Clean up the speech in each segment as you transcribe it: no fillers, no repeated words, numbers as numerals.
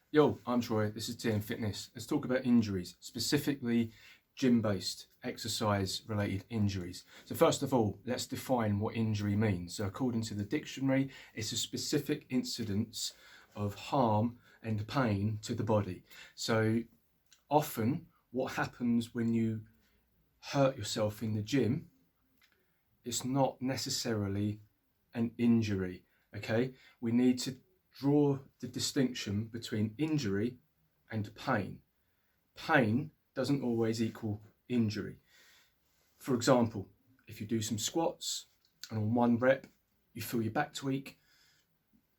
Yo, I'm Troy, this is TM Fitness. Let's talk about injuries, specifically gym-based, exercise-related injuries. So first of all, let's define what injury means. So according to the dictionary, it's a specific incidence of harm and pain to the body. So often what happens when you hurt yourself in the gym, it's not necessarily an injury, okay? We need to draw the distinction between injury and pain. Pain doesn't always equal injury. For example, if you do some squats and on one rep you feel your back tweak,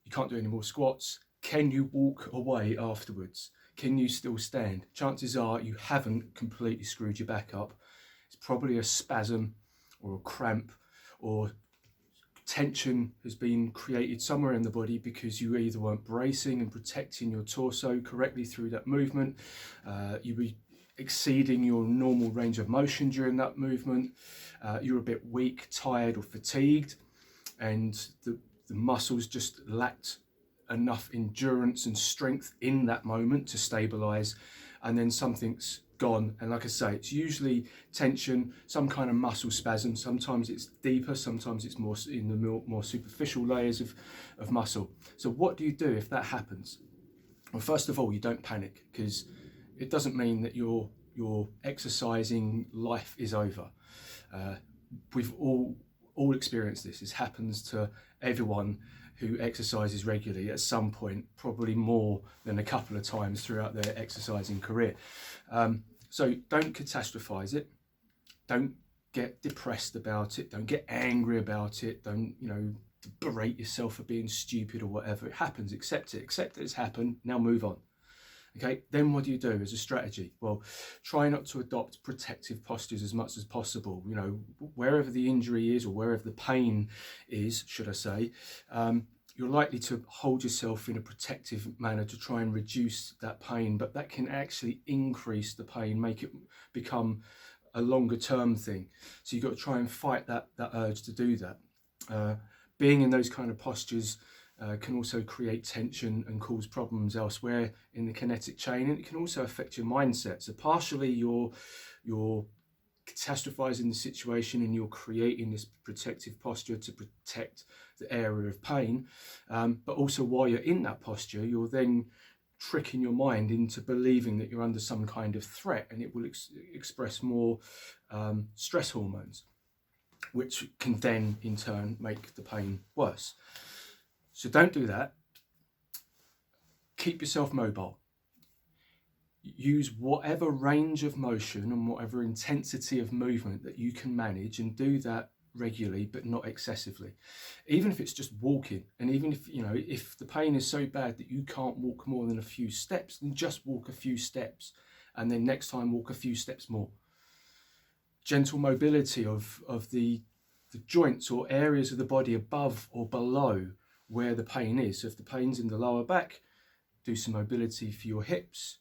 you can't do any more squats, can you walk away afterwards? Can you still stand? Chances are you haven't completely screwed your back up. It's probably a spasm or a cramp or tension has been created somewhere in the body because you either weren't bracing and protecting your torso correctly through that movement, you were exceeding your normal range of motion during that movement, you're a bit weak, tired or fatigued, and the muscles just lacked enough endurance and strength in that moment to stabilize, and then something's gone. And like I say, it's usually tension, some kind of muscle spasm. Sometimes it's deeper, sometimes it's more in the more superficial layers of muscle. So what do you do if that happens? Well, first of all, you don't panic, because it doesn't mean that your exercising life is over. We've all experienced this. This happens to everyone who exercises regularly at some point, probably more than a couple of times throughout their exercising career. So don't catastrophize it. Don't get depressed about it. Don't get angry about it. Don't, berate yourself for being stupid or whatever. It happens. Accept it. Accept that it's happened. Now move on. Okay, then what do you do as a strategy? Well, try not to adopt protective postures as much as possible. Wherever the injury is or wherever the pain is, should I say, you're likely to hold yourself in a protective manner to try and reduce that pain, but that can actually increase the pain, make it become a longer term thing. So you've got to try and fight that urge to do that. Being in those kind of postures can also create tension and cause problems elsewhere in the kinetic chain, and it can also affect your mindset. So partially you're catastrophizing the situation and you're creating this protective posture to protect the area of pain, but also while you're in that posture, you're then tricking your mind into believing that you're under some kind of threat, and it will express more stress hormones, which can then in turn make the pain worse. So don't do that. Keep yourself mobile. Use whatever range of motion and whatever intensity of movement that you can manage, and do that regularly but not excessively. Even if it's just walking, and even if the pain is so bad that you can't walk more than a few steps, then just walk a few steps, and then next time walk a few steps more. Gentle mobility of the joints or areas of the body above or below where the pain is. So if the pain's in the lower back, do some mobility for your hips.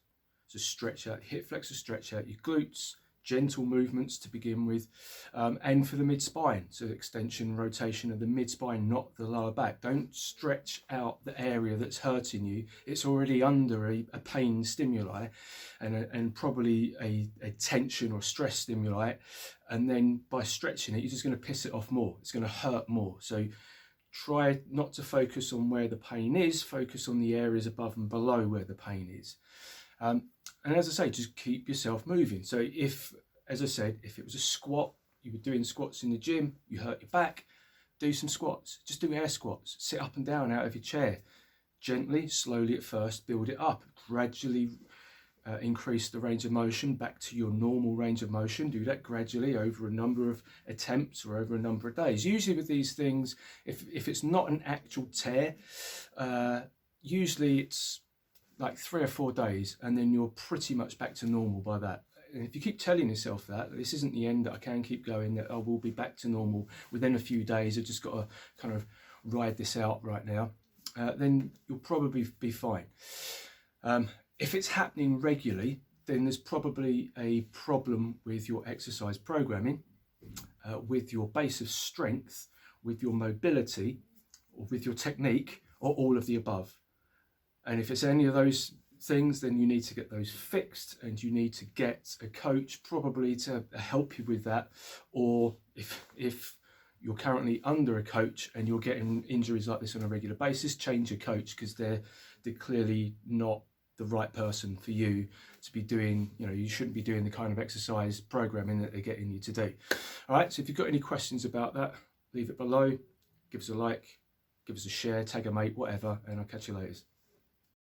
So stretch out hip flexors, stretch out your glutes, gentle movements to begin with, and for the mid-spine, so extension, rotation of the mid-spine, not the lower back. Don't stretch out the area that's hurting you. It's already under a pain stimuli and probably a tension or stress stimuli, and then by stretching it, you're just going to piss it off more. It's going to hurt more. So try not to focus on where the pain is, focus on the areas above and below where the pain is. And as I say, just keep yourself moving. So if, as I said, if it was a squat, you were doing squats in the gym, you hurt your back, do some squats. Just do air squats. Sit up and down out of your chair. Gently, slowly at first, build it up. Gradually increase the range of motion back to your normal range of motion. Do that gradually over a number of attempts or over a number of days. Usually with these things, if it's not an actual tear, usually it's like 3 or 4 days, and then you're pretty much back to normal by that. And if you keep telling yourself that this isn't the end, that I can keep going, that I will be back to normal within a few days, I've just got to kind of ride this out right now, then you'll probably be fine. If it's happening regularly, then there's probably a problem with your exercise programming, with your base of strength, with your mobility, or with your technique, or all of the above. And if it's any of those things, then you need to get those fixed, and you need to get a coach probably to help you with that. Or if you're currently under a coach and you're getting injuries like this on a regular basis, change your coach, because they're clearly not the right person for you to be doing. You shouldn't be doing the kind of exercise programming that they're getting you to do. All right, so if you've got any questions about that, leave it below, give us a like, give us a share, tag a mate, whatever, and I'll catch you later.